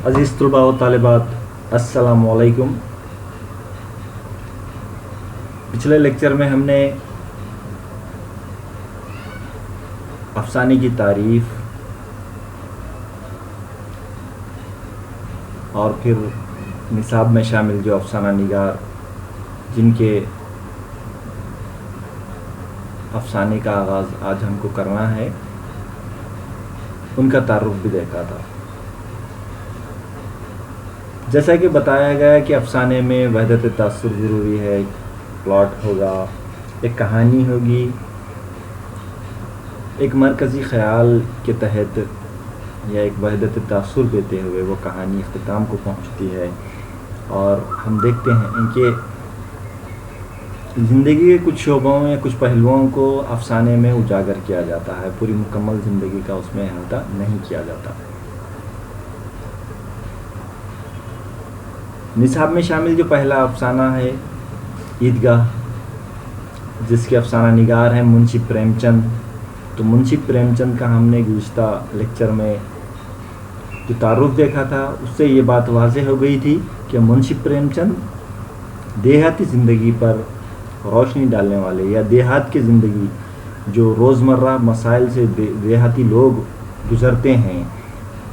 عزیز طلباء و طالبات، السلام علیکم۔ پچھلے لیکچر میں ہم نے افسانے کی تعریف اور پھر نصاب میں شامل جو افسانہ نگار جن کے افسانے کا آغاز آج ہم کو کرنا ہے ان کا تعارف بھی دیکھا تھا۔ جیسا کہ بتایا گیا کہ افسانے میں وحدت تاثر ضروری ہے، پلاٹ ہوگا، ایک کہانی ہوگی، ایک مرکزی خیال کے تحت یا ایک وحدت تاثر دیتے ہوئے وہ کہانی اختتام کو پہنچتی ہے، اور ہم دیکھتے ہیں کہ زندگی کے کچھ شعبوں یا کچھ پہلوؤں کو افسانے میں اجاگر کیا جاتا ہے، پوری مکمل زندگی کا اس میں احاطہ نہیں کیا جاتا۔ نصاب میں شامل جو پہلا افسانہ ہے عیدگاہ، جس کے افسانہ نگار ہیں منشی پریم چند۔ تو منشی پریم چند کا ہم نے گزشتہ لیکچر میں جو تعارف دیکھا تھا اس سے یہ بات واضح ہو گئی تھی کہ منشی پریم چند دیہاتی زندگی پر روشنی ڈالنے والے یا دیہات کی زندگی جو روزمرہ مسائل سے دیہاتی لوگ گزرتے ہیں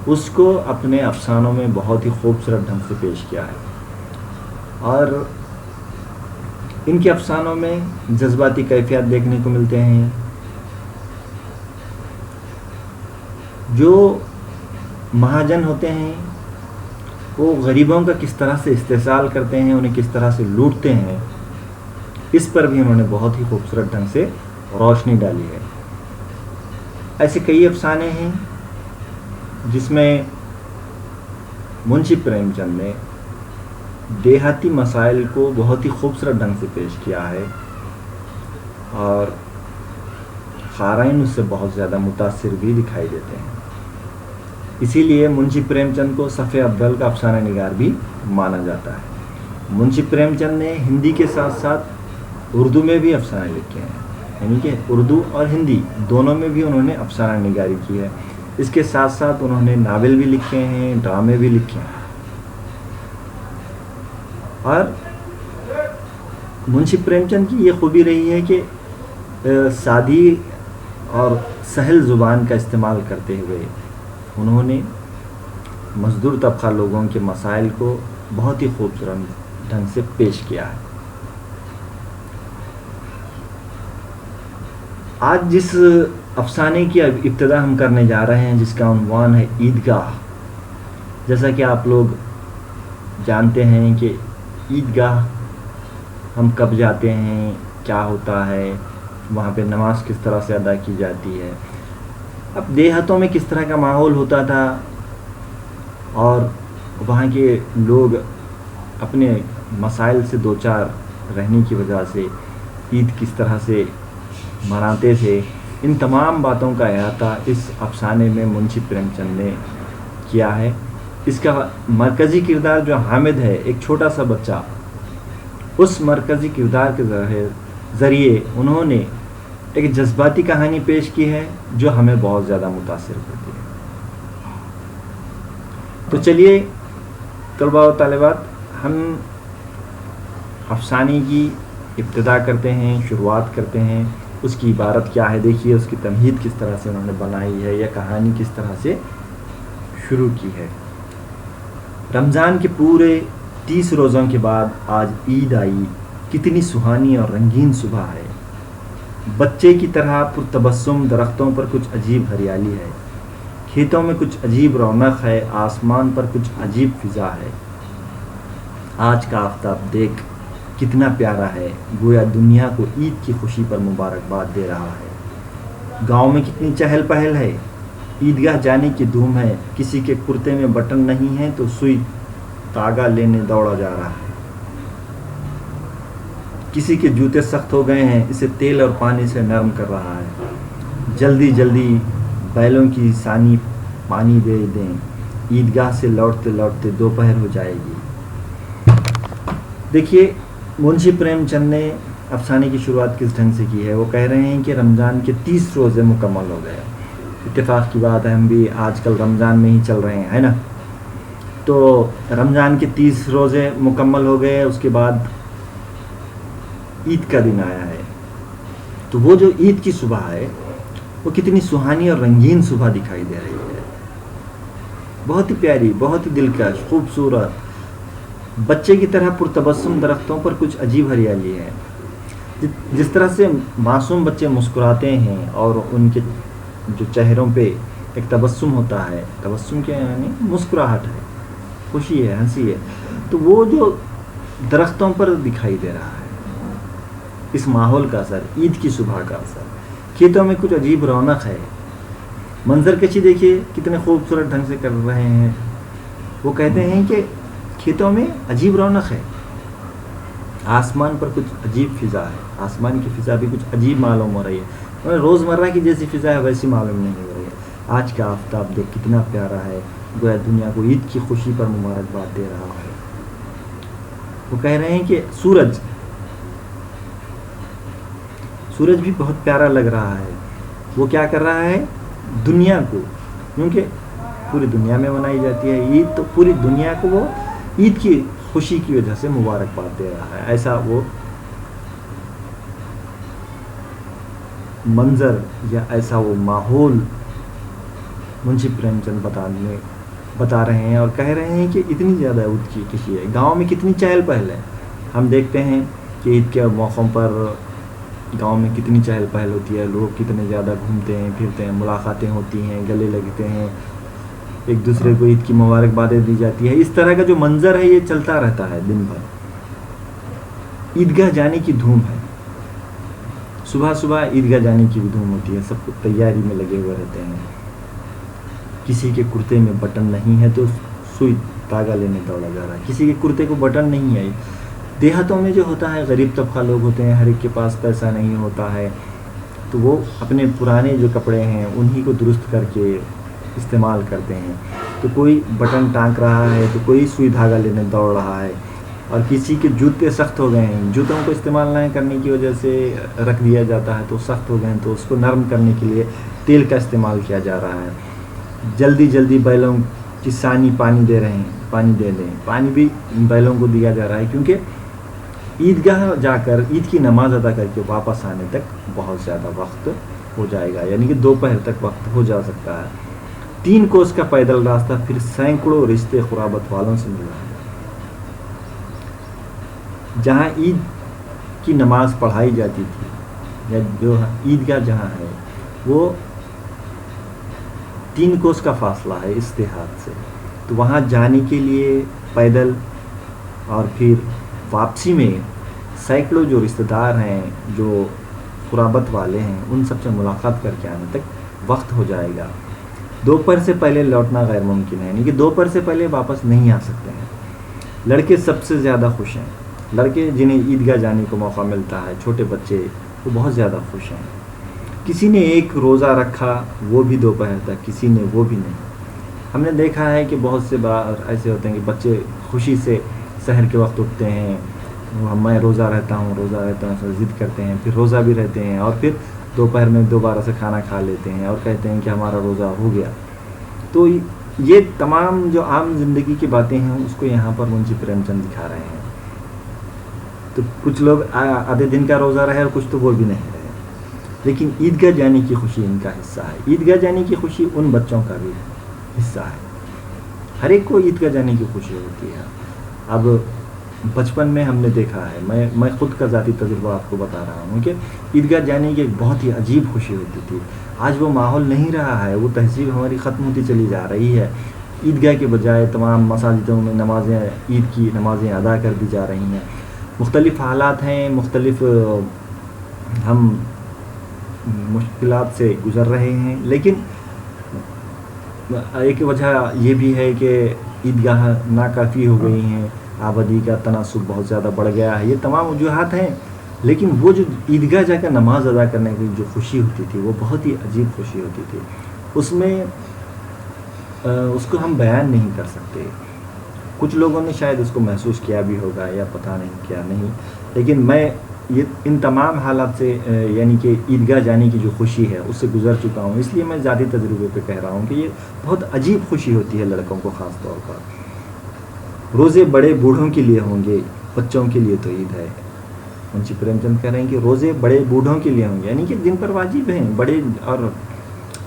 اس کو اپنے افسانوں میں بہت ہی خوبصورت ڈھنگ سے پیش کیا ہے، اور ان کے افسانوں میں جذباتی کیفیات دیکھنے کو ملتے ہیں۔ جو مہاجن ہوتے ہیں وہ غریبوں کا کس طرح سے استحصال کرتے ہیں، انہیں کس طرح سے لوٹتے ہیں، اس پر بھی انہوں نے بہت ہی خوبصورت ڈھنگ سے روشنی ڈالی ہے۔ ایسے کئی افسانے ہیں جس میں منشی پریم چند نے دیہاتی مسائل کو بہت ہی خوبصورت ڈھنگ سے پیش کیا ہے، اور قارئین اس سے بہت زیادہ متاثر بھی دکھائی دیتے ہیں۔ اسی لیے منشی پریم چند کو صف افضل کا افسانہ نگار بھی مانا جاتا ہے۔ منشی پریم چند نے ہندی کے ساتھ ساتھ اردو میں بھی افسانے لکھے ہیں، یعنی کہ اردو اور ہندی دونوں میں بھی انہوں نے افسانہ نگاری کی ہے۔ اس کے ساتھ ساتھ انہوں نے ناول بھی لکھے ہیں، ڈرامے بھی لکھے ہیں، اور منشی پریم چند کی یہ خوبی رہی ہے کہ سادی اور سہل زبان کا استعمال کرتے ہوئے انہوں نے مزدور طبقہ لوگوں کے مسائل کو بہت ہی خوبصورت ڈھنگ سے پیش کیا ہے۔ آج جس افسانے کی ابتدا ہم کرنے جا رہے ہیں جس کا عنوان ہے عیدگاہ، جیسا کہ آپ لوگ جانتے ہیں کہ عیدگاہ ہم کب جاتے ہیں، کیا ہوتا ہے، وہاں پہ نماز کس طرح سے ادا کی جاتی ہے۔ اب دیہاتوں میں کس طرح کا ماحول ہوتا تھا اور وہاں کے لوگ اپنے مسائل سے دوچار رہنے کی وجہ سے عید کس طرح سے مناتے تھے، ان تمام باتوں کا احاطہ اس افسانے میں منشی پریم چند نے کیا ہے۔ اس کا مرکزی کردار جو حامد ہے، ایک چھوٹا سا بچہ، اس مرکزی کردار کے ذریعے انہوں نے ایک جذباتی کہانی پیش کی ہے جو ہمیں بہت زیادہ متاثر کرتی ہے۔ تو چلیے طلباء و طالبات، ہم افسانے کی ابتدا کرتے ہیں، شروعات کرتے ہیں۔ اس کی عبارت کیا ہے دیکھیے، اس کی تمہید کس طرح سے انہوں نے بنائی ہے یا کہانی کس طرح سے شروع کی ہے۔ رمضان کے پورے 30 روزوں کے بعد آج عید آئی، کتنی سہانی اور رنگین صبح ہے۔ بچے کی طرح پرتبسم درختوں پر کچھ عجیب ہریالی ہے، کھیتوں میں کچھ عجیب رونق ہے، آسمان پر کچھ عجیب فضا ہے۔ آج کا آفتاب دیکھ کتنا پیارا ہے، گویا دنیا کو عید کی خوشی پر مبارکباد دے رہا ہے۔ گاؤں میں کتنی چہل پہل ہے، عیدگاہ جانے کی دھوم ہے، کسی کے کرتے میں بٹن نہیں ہے تو سوئی تاگا لینے دوڑا جا رہا ہے، کسی کے جوتے سخت ہو گئے ہیں، اسے تیل اور پانی سے نرم کر رہا ہے۔ جلدی جلدی بیلوں کی سانی پانی دے دیں، عیدگاہ سے لوٹتے لوٹتے دوپہر ہو جائے گی۔ دیکھیے منشی پریم چند نے افسانے کی شروعات کس ڈھنگ سے کی ہے۔ وہ کہہ رہے ہیں کہ رمضان کے 30 روزے مکمل ہو گئے۔ اتفاق کی بات ہے، ہم بھی آج کل رمضان میں ہی چل رہے ہیں، ہے نا۔ تو رمضان کے 30 روزے مکمل ہو گئے، اس کے بعد عید کا دن آیا ہے. تو وہ جو عید کی صبح ہے وہ کتنی سہانی اور رنگین صبح دکھائی دے رہی ہے، بہت ہی پیاری، بہت ہی دلکش، خوبصورت، بچے کی طرح پرتبسم درختوں پر کچھ عجیب ہریالی ہے. جس طرح سے معصوم بچے مسکراتے ہیں اور ان کے جو چہروں پہ ایک تبسم ہوتا ہے، تبسم کیا یعنی مسکراہٹ ہے، خوشی ہے، ہنسی ہے، تو وہ جو درختوں پر دکھائی دے رہا ہے، اس ماحول کا اثر، عید کی صبح کا اثر. کھیتوں میں کچھ عجیب رونق ہے، منظر کشی دیکھیے کتنے خوبصورت ڈھنگ سے کر رہے ہیں. وہ کہتے ہیں کہ کھیتوں میں عجیب رونق ہے، آسمان پر کچھ عجیب فضا ہے، آسمان کی فضا بھی کچھ عجیب معلوم ہو رہی ہے، روزمرہ کی جیسی فضا ہے ویسی معلوم نہیں ہو رہی ہے. آج کا آفتاب دیکھ کتنا پیارا ہے، گویا دنیا کو عید کی خوشی پر مبارکباد دے رہا ہے. وہ کہہ رہے ہیں کہ سورج بھی بہت پیارا لگ رہا ہے. وہ کیا کر رہا ہے؟ دنیا کو، کیونکہ پوری دنیا میں منائی جاتی ہے عید، تو پوری دنیا کو وہ عید کی خوشی کی وجہ سے مبارکباد دے رہا ہے. ایسا وہ منظر یا ایسا وہ ماحول منشی پریم چند بتا رہے ہیں اور کہہ رہے ہیں کہ اتنی زیادہ عید کی خوشی ہے. گاؤں میں کتنی چہل پہل ہے. ہم دیکھتے ہیں کہ عید کے موقعوں پر گاؤں میں کتنی چہل پہل ہوتی ہے، لوگ کتنے زیادہ گھومتے ہیں پھرتے ہیں، ملاقاتیں ہوتی ہیں، گلے لگتے ہیں، ایک دوسرے کو عید کی مبارکبادیں دی جاتی ہے. اس طرح کا جو منظر ہے یہ چلتا رہتا ہے دن بھر. عیدگاہ جانے کی دھوم ہے، صبح صبح عیدگاہ جانے کی بھی دھوم ہوتی ہے، سب کو تیاری میں لگے ہوئے رہتے ہیں. کسی کے کرتے میں بٹن نہیں ہے تو سوئی دھاگا لینے دوڑا جا رہا ہے، کسی کے کرتے کو بٹن نہیں ہے. دیہاتوں میں جو ہوتا ہے غریب طبقہ لوگ ہوتے ہیں، ہر ایک کے پاس پیسہ نہیں ہوتا ہے، تو وہ اپنے پرانے جو کپڑے ہیں انہی کو درست کر کے استعمال کرتے ہیں. تو کوئی بٹن ٹانک رہا ہے تو کوئی سوئی دھاگا لینے دوڑ رہا ہے. اور کسی کے جوتے سخت ہو گئے ہیں، جوتوں کو استعمال نہیں کرنے کی وجہ سے رکھ دیا جاتا ہے تو سخت ہو گئے ہیں، تو اس کو نرم کرنے کے لیے تیل کا استعمال کیا جا رہا ہے. جلدی جلدی بیلوں کی سانی پانی دے رہے ہیں، پانی دے دیں، پانی بھی بیلوں کو دیا جا رہا ہے، کیونکہ عیدگاہ جا کر عید کی نماز ادا کر کے واپس آنے تک بہت زیادہ وقت ہو جائے گا، یعنی کہ دوپہر تک وقت ہو جا سکتا ہے. 3 کوس کا پیدل راستہ پھر سینکڑوں رشتے قرابت والوں سے ملا ہے. جہاں عید کی نماز پڑھائی جاتی تھی یا جو عیدگاہ جہاں ہے وہ 3 کوس کا فاصلہ ہے اس دیہات سے، تو وہاں جانے کے لیے پیدل اور پھر واپسی میں سینکڑوں جو رشتہ دار ہیں، جو قرابت والے ہیں، ان سب سے ملاقات کر کے آنے تک وقت ہو جائے گا. دوپہر سے پہلے لوٹنا غیر ممکن ہے، یعنی کہ دوپہر سے پہلے واپس نہیں آ سکتے ہیں. لڑکے سب سے زیادہ خوش ہیں، لڑکے جنہیں عیدگاہ جانے کو موقع ملتا ہے، چھوٹے بچے وہ بہت زیادہ خوش ہیں. کسی نے ایک روزہ رکھا وہ بھی دوپہر تک، کسی نے وہ بھی نہیں. ہم نے دیکھا ہے کہ بہت سے بار ایسے ہوتے ہیں کہ بچے خوشی سے سحر کے وقت اٹھتے ہیں، میں روزہ رہتا ہوں سب ضد کرتے ہیں، پھر روزہ بھی رہتے ہیں اور پھر دوپہر میں دوبارہ سے کھانا کھا لیتے ہیں اور کہتے ہیں کہ ہمارا روزہ ہو گیا. تو یہ تمام جو عام زندگی کی باتیں ہیں اس کو یہاں پر منشی پریم چند دکھا رہے ہیں. تو کچھ لوگ آدھے دن کا روزہ رہے اور کچھ تو وہ بھی نہیں رہے، لیکن عیدگاہ جانے کی خوشی ان کا حصہ ہے. عیدگاہ جانے کی خوشی ان بچوں کا بھی حصہ ہے. ہر ایک کو عیدگاہ جانے کی خوشی ہوتی ہے. اب بچپن میں ہم نے دیکھا ہے، میں خود کا ذاتی تجربہ آپ کو بتا رہا ہوں کہ عیدگاہ جانے کی ایک بہت ہی عجیب خوشی ہوتی تھی. آج وہ ماحول نہیں رہا ہے، وہ تہذیب ہماری ختم ہوتی چلی جا رہی ہے. عیدگاہ کے بجائے تمام مساجدوں میں عید کی نمازیں ادا کر دی جا رہی ہیں. مختلف حالات ہیں، مختلف ہم مشکلات سے گزر رہے ہیں، لیکن ایک وجہ یہ بھی ہے کہ عیدگاہ ناکافی ہو گئی ہیں، آبادی کا تناسب بہت زیادہ بڑھ گیا ہے. یہ تمام وجوہات ہیں، لیکن وہ جو عیدگاہ جا کر نماز ادا کرنے کی جو خوشی ہوتی تھی وہ بہت ہی عجیب خوشی ہوتی تھی. اس میں اس کو ہم بیان نہیں کر سکتے. کچھ لوگوں نے شاید اس کو محسوس کیا بھی ہوگا یا پتہ نہیں کیا نہیں، لیکن میں یہ ان تمام حالات سے یعنی کہ عیدگاہ جانے کی جو خوشی ہے اس سے گزر چکا ہوں، اس لیے میں ذاتی تجربے پہ کہہ رہا ہوں کہ یہ بہت عجیب خوشی ہوتی ہے لڑکوں کو خاص طور پر. روزے بڑے بوڑھوں کے لیے ہوں گے، بچوں کے لیے تو عید ہے۔ منشی پریم چند کہہ رہے ہیں کہ روزے بڑے بوڑھوں کے لیے ہوں گے، یعنی کہ جن پر واجب ہیں، بڑے اور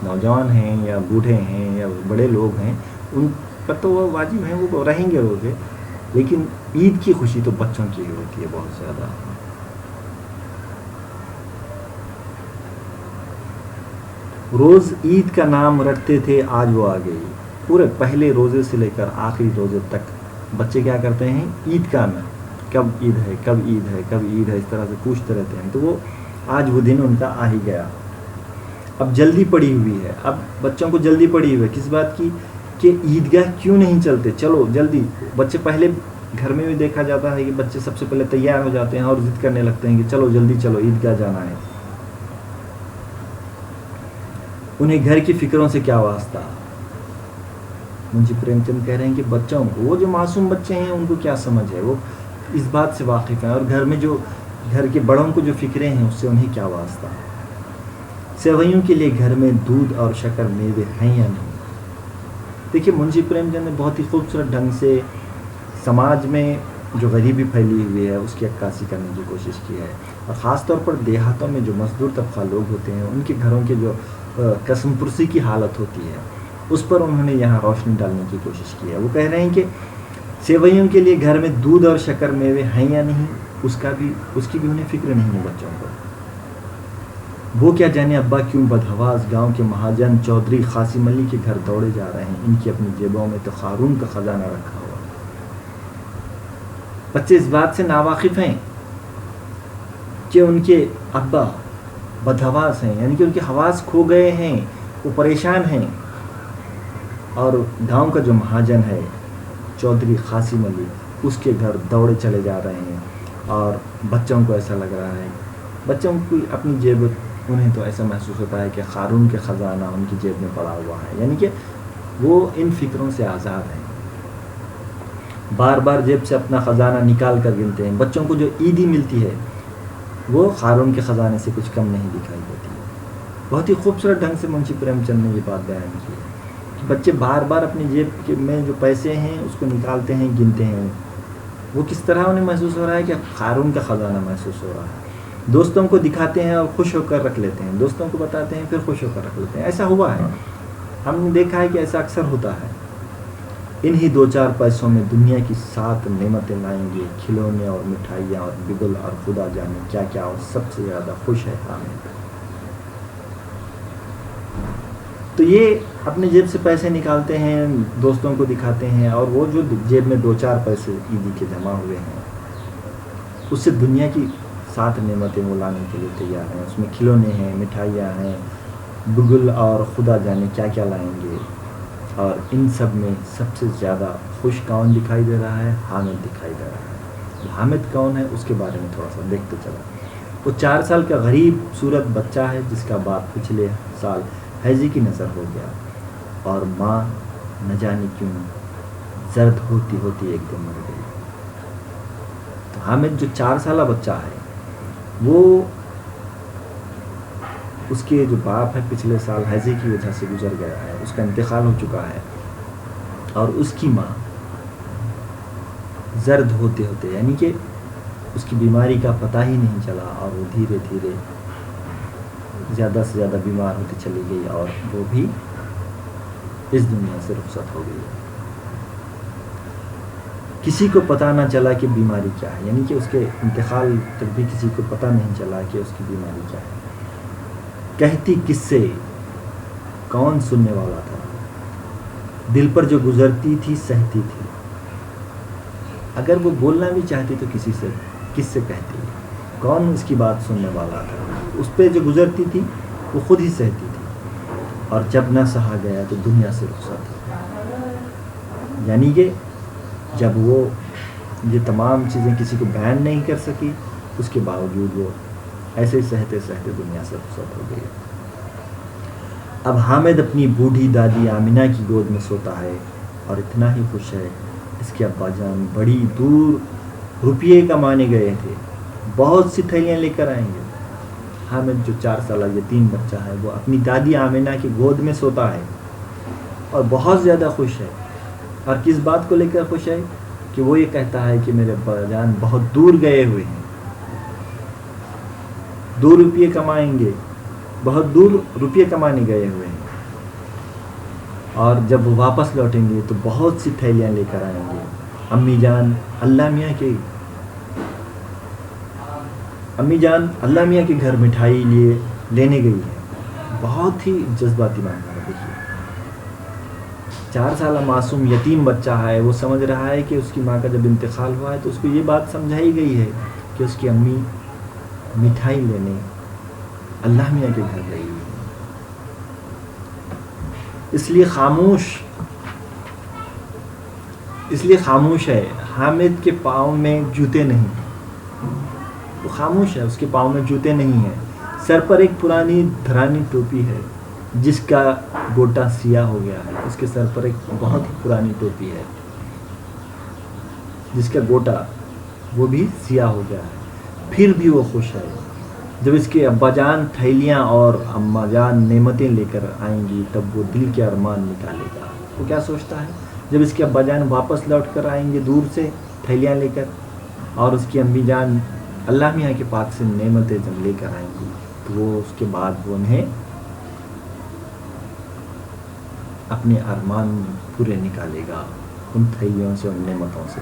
نوجوان ہیں یا بوڑھے ہیں یا بڑے لوگ ہیں، ان پر تو وہ واجب ہیں، وہ رہیں گے روزے، لیکن عید کی خوشی تو بچوں کی ہی ہوتی ہے بہت زیادہ۔ روز عید کا نام رکھتے تھے، آج وہ آ گئی۔ پورے پہلے روزے سے لے کر آخری روزے تک بچے کیا کرتے ہیں؟ عید کا نام، کب عید ہے، کب عید ہے، کب عید ہے، اس طرح سے پوچھتے رہتے ہیں۔ تو وہ آج وہ دن ان کا آ ہی گیا۔ اب جلدی پڑی ہوئی ہے، اب بچوں کو جلدی پڑی ہوئی ہے کس بات کی؟ کہ عیدگاہ کیوں نہیں چلتے، چلو جلدی۔ بچے پہلے گھر میں بھی دیکھا جاتا ہے کہ بچے سب سے پہلے تیار ہو جاتے ہیں اور ضد کرنے لگتے ہیں کہ چلو جلدی چلو عیدگاہ جانا ہے۔ انہیں گھر کی فکروں سے کیا واسطہ؟ منشی پریم چند کہہ رہے ہیں کہ بچوں کو، وہ جو معصوم بچے ہیں ان کو کیا سمجھ ہے، وہ اس بات سے واقف ہیں، اور گھر میں جو گھر کے بڑوں کو جو فکریں ہیں اس سے انہیں کیا واسطہ؟ سیویوں کے لیے گھر میں دودھ اور شکر میوے ہیں یا نہیں؟ دیکھیے منشی پریم چند نے بہت ہی خوبصورت ڈھنگ سے سماج میں جو غریبی پھیلی ہوئی ہے اس کی عکاسی کرنے کی کوشش کی ہے، اور خاص طور پر دیہاتوں میں جو مزدور طبقہ لوگ ہوتے ہیں ان کے گھروں کے جو قسم پرسی کی حالت ہوتی ہے اس پر انہوں نے یہاں روشنی ڈالنے کی کوشش کی ہے۔ وہ کہہ رہے ہیں کہ سیویوں کے لیے گھر میں دودھ اور شکر میوے ہیں یا نہیں، اس کی بھی انہیں فکر نہیں ہے بچوں کو۔ وہ کیا جانے ابا کیوں بدحواس گاؤں کے مہاجن چودھری قاسم علی کے گھر دوڑے جا رہے ہیں، ان کی اپنی جیبوں میں تو قارون کا خزانہ رکھا ہوا۔ بچے اس بات سے ناواقف ہیں کہ ان کے ابا بدحواس ہیں، یعنی کہ ان کے حواس کھو گئے ہیں، وہ پریشان ہیں، اور گاؤں کا جو مہاجن ہے چودھری قاسم علی اس کے گھر دوڑے چلے جا رہے ہیں، اور بچوں کو ایسا لگ رہا ہے، بچوں کو اپنی جیب، انہیں تو ایسا محسوس ہوتا ہے کہ قارون کے خزانہ ان کی جیب میں پڑا ہوا ہے، یعنی کہ وہ ان فکروں سے آزاد ہیں، بار بار جیب سے اپنا خزانہ نکال کر گنتے ہیں۔ بچوں کو جو عیدی ملتی ہے وہ قارون کے خزانے سے کچھ کم نہیں دکھائی دیتی ہے۔ بہت ہی خوبصورت ڈھنگ سے منشی پریم چند نے یہ بات بیان کی ہے کہ بچے بار بار اپنی جیب میں جو پیسے ہیں اس کو نکالتے ہیں، گنتے ہیں، وہ کس طرح انہیں محسوس ہو رہا ہے کہ قارون کا خزانہ محسوس ہو رہا ہے۔ دوستوں کو دکھاتے ہیں اور خوش ہو کر رکھ لیتے ہیں، دوستوں کو بتاتے ہیں پھر خوش ہو کر رکھ لیتے ہیں، ایسا ہوا ہے، ہم نے دیکھا ہے کہ ایسا اکثر ہوتا ہے۔ انہی دو چار پیسوں میں دنیا کی 7 نعمتیں لائیں گے، کھلونے اور مٹھائیاں اور بگل اور خدا جانے کیا کیا، اور سب سے زیادہ خوش ہے حامد۔ تو یہ اپنے جیب سے پیسے نکالتے ہیں، دوستوں کو دکھاتے ہیں، اور وہ جو جیب میں 2-4 پیسے عیدی کے جمع ہوئے ہیں اس سے دنیا کی 7 نعمتیں وہ لانے کے لیے تیار ہیں، اس میں کھلونے ہیں، مٹھائیاں ہیں، بگل اور خدا جانے کیا کیا لائیں گے، اور ان سب میں سب سے زیادہ خوش کون دکھائی دے رہا ہے؟ حامد دکھائی دے رہا ہے۔ حامد کون ہے اس کے بارے میں تھوڑا سا دیکھتے چلا۔ وہ 4 سال کا غریب صورت بچہ ہے جس کا باپ پچھلے سال حیضی کی نظر ہو گیا، اور ماں نہ جانے کیوں زرد ہوتی ہوتی ایک دن مر گئی۔ تو حامد جو 4 سالہ بچہ ہے وہ اس کے جو باپ ہے پچھلے سال حیضے کی وجہ سے گزر گیا ہے، اس کا انتقال ہو چکا ہے، اور اس کی ماں زرد ہوتے ہوتے، یعنی کہ اس کی بیماری کا پتہ ہی نہیں چلا، اور وہ دھیرے دھیرے زیادہ سے زیادہ بیمار ہوتی چلی گئی، اور وہ بھی اس دنیا سے رخصت ہو گئی۔ کسی کو پتہ نہ چلا کہ بیماری کیا ہے، یعنی کہ اس کے انتقال تک بھی کسی کو پتہ نہیں چلا کہ اس کی بیماری کیا ہے۔ کہتی کس سے، کون سننے والا تھا، دل پر جو گزرتی تھی سہتی تھی، اگر وہ بولنا بھی چاہتی تو کس سے کہتی، کون اس کی بات سننے والا تھا، اس پہ جو گزرتی تھی وہ خود ہی سہتی تھی، اور جب نہ سہا گیا تو دنیا سے رخصت۔ یعنی کہ جب وہ یہ تمام چیزیں کسی کو بیان نہیں کر سکی، اس کے باوجود وہ ایسے ہی سہتے سہتے دنیا سے رخصت ہو گئی۔ اب حامد اپنی بوڑھی دادی آمینہ کی گود میں سوتا ہے، اور اتنا ہی خوش ہے، اس کے ابا جان بڑی دور روپیے کمانے گئے تھے، بہت سی تھیلیاں لے کر آئیں گے۔ حامد جو 4 سالہ یتیم بچہ ہے وہ اپنی دادی آمینہ کی گود میں سوتا ہے اور بہت زیادہ خوش ہے، اور کس بات کو لے کر خوش ہے کہ وہ یہ کہتا ہے کہ میرے ابا جان بہت دور گئے ہوئے ہیں، 2 روپئے کمائیں گے، بہت دور روپئے کمانے گئے ہوئے ہیں، اور جب وہ واپس لوٹیں گے تو بہت سی تھیلیاں لے کر آئیں گے۔ امی جان اللہ میاں کے گھر مٹھائی لینے گئی ہے۔ بہت ہی جذباتی معنی ہے۔ دیکھیے 4 سالہ معصوم یتیم بچہ ہے، وہ سمجھ رہا ہے کہ اس کی ماں کا جب انتقال ہوا ہے تو اس کو یہ بات سمجھائی گئی ہے کہ اس کی امی مٹھائی لینے اللہ میاں کے گھر گئی ہے، اس لیے خاموش ہے۔ حامد کے پاؤں میں جوتے نہیں، وہ خاموش ہے، اس کے پاؤں میں جوتے نہیں ہیں۔ سر پر ایک پرانی دھرانی ٹوپی ہے جس کا گوٹا سیاہ ہو گیا ہے۔ اس کے سر پر ایک بہت ہی پرانی ٹوپی ہے جس کا گوٹا وہ بھی سیاہ ہو گیا ہے، پھر بھی وہ خوش ہے۔ جب اس کے ابا جان تھیلیاں اور اماں جان نعمتیں لے کر آئیں گی تب وہ دل کے ارمان نکالے گا۔ وہ کیا سوچتا ہے؟ جب اس کے ابا جان واپس لوٹ کر آئیں گے دور سے تھیلیاں لے کر، اور اس کی امی جان اللہ میاں کے پاس سے نعمتیں جب لے کر آئیں گی تو وہ اس کے بعد وہ انہیں اپنے ارمان پورے نکالے گا ان تھیلیوں سے، ان نعمتوں سے۔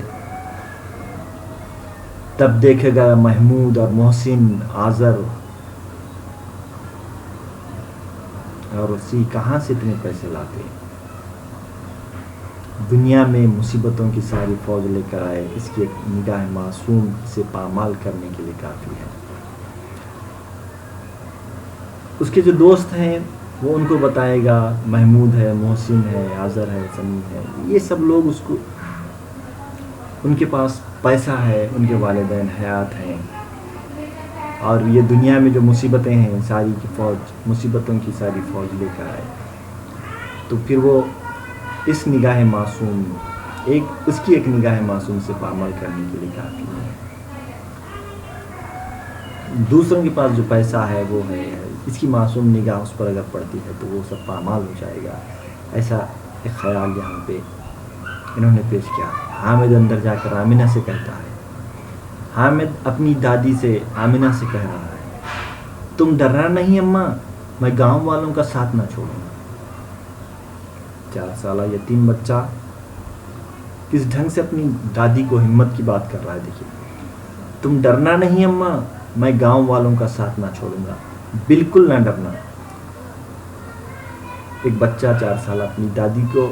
تب دیکھے گا محمود اور محسن آذر اور اسی کہاں سے اتنے پیسے لاتے، دنیا میں مصیبتوں کی ساری فوج لے کر آئے، اس کی ایک نگاہ معصوم سے پامال کرنے کے لیے کافی ہے۔ اس کے جو دوست ہیں وہ ان کو بتائے گا، محمود ہے، محسن ہے، آذر ہے، سمیم ہے، یہ سب لوگ اس کو، ان کے پاس پیسہ ہے، ان کے والدین حیات ہیں، اور یہ دنیا میں جو مصیبتیں ہیں ساری کی فوج، مصیبتوں کی ساری فوج لے کر آئے، تو پھر وہ اس نگاہ معصوم اس کی ایک نگاہ معصوم سے پامال کرنے کے لیے کافی ہے۔ دوسروں کے پاس جو پیسہ ہے وہ ہے، اس کی معصوم نگاہ اس پر اگر پڑتی ہے تو وہ سب پامال ہو جائے گا۔ ایسا ایک خیال یہاں پہ انہوں نے پیش کیا۔ حامد اندر جا کر آمنہ سے کہتا ہے، حامد اپنی دادی سے آمنہ سے کہہ رہا ہے، تم ڈرنا نہیں اماں، میں گاؤں والوں کا ساتھ نہ چھوڑوں گا۔ 4 سالہ یتیم بچہ کس ڈھنگ سے اپنی دادی کو ہمت کی بات کر رہا ہے۔ دیکھیے، تم ڈرنا نہیں اماں، میں گاؤں والوں کا ساتھ نہ چھوڑوں گا، بالکل نہ ڈرنا۔ ایک بچہ 4 سالہ اپنی دادی کو،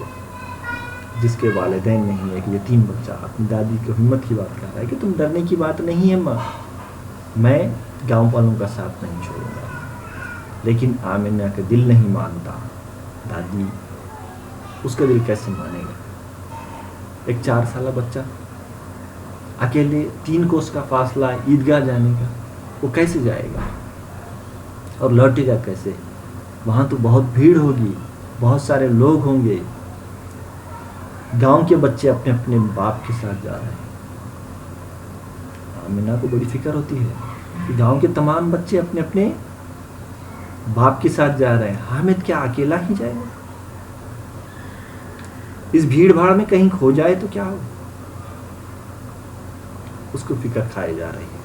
جس کے والدین نہیں، ایک یتیم بچہ اپنی دادی کو ہمت کی بات کر رہا ہے کہ تم ڈرنے کی بات نہیں ہے ماں، میں گاؤں والوں کا ساتھ نہیں چھوڑوں گا۔ لیکن آمنہ کا دل نہیں مانتا، دادی اس کا دل کیسے مانے گا؟ ایک 4 سالہ بچہ اکیلے 3 کوس کا فاصلہ عیدگاہ جانے کا، وہ کیسے جائے گا اور لوٹے گا کیسے؟ وہاں تو بہت بھیڑ ہوگی، بہت سارے لوگ ہوں گے، گاؤں کے بچے اپنے اپنے باپ کے ساتھ جا رہے ہیں۔ آمنہ کو بڑی فکر ہوتی ہے کہ گاؤں کے تمام بچے اپنے اپنے باپ کے ساتھ جا رہے ہیں، حامد کیا اکیلا ہی جائے گا؟ اس بھیڑ بھاڑ میں کہیں کھو جائے تو کیا ہو؟ اس کو فکر کھائے جا رہی ہے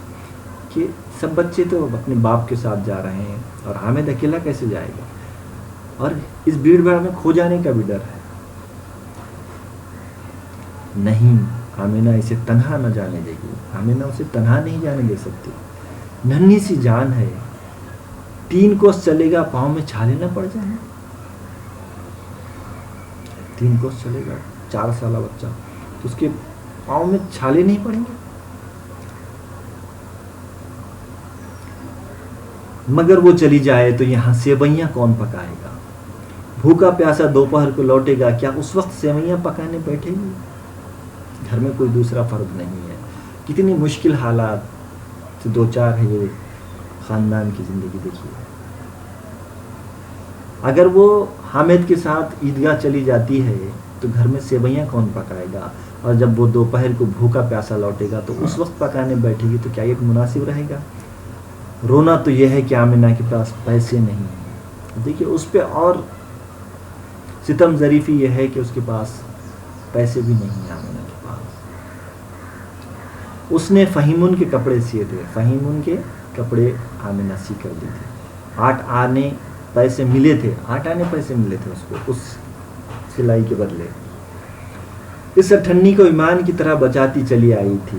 کہ سب بچے تو اپنے باپ کے ساتھ جا رہے ہیں اور حامد اکیلا کیسے جائے گا، اور اس بھیڑ بھاڑ میں کھو جانے کا بھی ڈر ہے۔ نہیں، آمنہ اسے تنہا نہ جانے دے گی، آمنہ اسے تنہا نہیں جانے دے سکتی۔ ننھی سی جان ہے، 3 کوس چلے گا پاؤں میں چھالے نہ پڑ جائیں؟ 3 کوس چلے گا 4 سالہ بچہ تو اس کے پاؤں میں چھالے نہیں پڑیں گے؟ مگر وہ چلی جائے تو یہاں سیویاں کون پکائے گا؟ بھوکا پیاسا دوپہر کو لوٹے گا، کیا اس وقت سیویاں پکانے بیٹھے گی؟ گھر میں کوئی دوسرا فرد نہیں ہے۔ کتنی مشکل حالات سے 2-4 ہے یہ خاندان کی زندگی۔ دیکھیے، اگر وہ حامد کے ساتھ عیدگاہ چلی جاتی ہے تو گھر میں سیویاں کون پکائے گا، اور جب وہ دوپہر کو بھوکا پیاسا لوٹے گا تو اس وقت پکانے بیٹھے گی، تو کیا یہ مناسب رہے گا؟ رونا تو یہ ہے کہ آمنہ کے پاس پیسے نہیں ہیں۔ دیکھیے، اس پہ اور ستم ظریفی یہ ہے کہ اس کے پاس پیسے بھی نہیں ہیں آمنہ کے پاس۔ اس نے فہیمن کے کپڑے سیے تھے، فہیمن کے کپڑے آمنہ سی کر دی تھی. 8 آنے پیسے ملے تھے، 8 آنے پیسے ملے تھے اس کو اس سلائی کے بدلے. اس اٹھنی کو ایمان کی طرح بچاتی چلی آئی تھی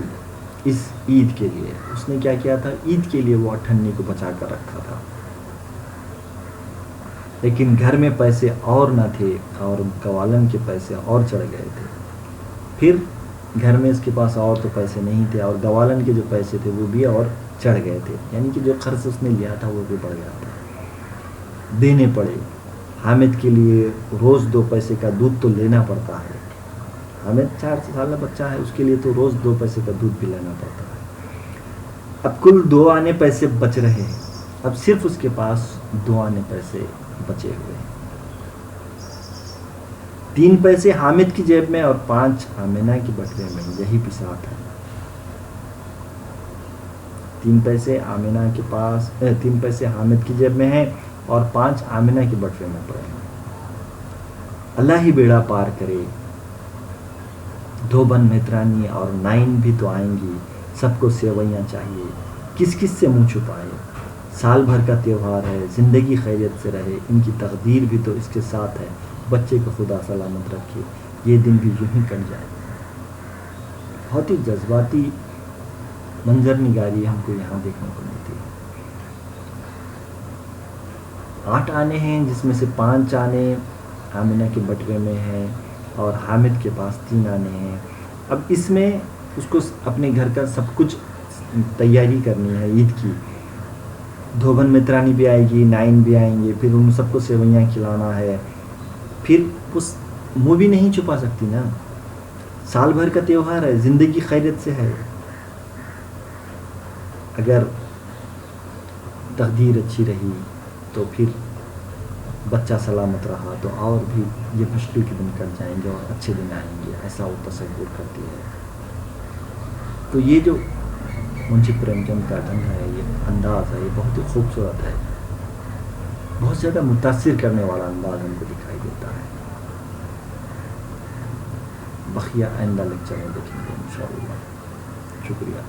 اس عید کے لیے. اس نے کیا کیا تھا؟ عید کے لیے وہ اٹھنی کو بچا کر رکھا تھا. لیکن گھر میں پیسے اور نہ تھے اور قوالن کے پیسے اور چڑھ گئے تھے. پھر گھر میں اس کے پاس اور تو پیسے نہیں تھے اور گوالن کے جو پیسے تھے وہ بھی اور چڑھ گئے تھے، یعنی کہ جو قرض اس نے لیا تھا وہ بھی بڑھ گیا تھا، دینے پڑے. حامد کے لیے روز 2 پیسے کا دودھ تو لینا پڑتا ہے. حامد 4 سالہ بچہ ہے، اس کے لیے تو روز 2 پیسے کا دودھ بھی لینا پڑتا ہے. اب کل 2 آنے پیسے بچ رہے ہیں، اب صرف اس کے پاس 2 آنے پیسے بچے ہوئے ہیں. 3 پیسے حامد کی جیب میں اور 5 آمنہ کی بٹوے میں. یہی بساط ہے. 3 پیسے آمنہ کے پاس 3 پیسے حامد کی جیب میں ہیں اور 5 آمنہ کے بٹوے میں پڑے ہیں. اللہ ہی بیڑا پار کرے. دھوبن مہترانی اور نائن بھی تو آئیں گی، سب کو سیویاں چاہیے، کس کس سے منہ چھپائے. سال بھر کا تہوار ہے، زندگی خیریت سے رہے، ان کی تقدیر بھی تو اس کے ساتھ ہے. بچے کو خدا سلامت رکھے، یہ دن بھی یوں ہی کٹ جائے. بہت ہی جذباتی منظر نگاری ہم کو یہاں دیکھنے کو ملتی ہے. 8 آنے ہیں جس میں سے 5 آنے آمنہ کے بٹوے میں ہیں اور حامد کے پاس 3 آنے ہیں. اب اس میں اس کو اپنے گھر کا سب کچھ تیاری کرنی ہے عید کی. دھوبن مترانی بھی آئے گی، نائن بھی آئیں گے، پھر ان سب کو سیویاں کھلانا ہے. پھر اس منہ بھی نہیں چھپا سکتی نا، سال بھر کا تہوار ہے، زندگی خیریت سے ہے. اگر تقدیر اچھی رہی تو پھر بچہ سلامت رہا تو اور بھی یہ مشکل کے دن کٹ جائیں گے اور اچھے دن آئیں گے، ایسا وہ تصور کرتی ہے. تو یہ جو منشی پریم چند کا ڈھنگ ہے، یہ انداز ہے، یہ بہت ہی خوبصورت ہے، بہت زیادہ متاثر کرنے والا انداز ہم کو دکھائی دیتا ہے. بقیہ آئندہ لیکچر میں دیکھیں گے انشاءاللہ. شکریہ.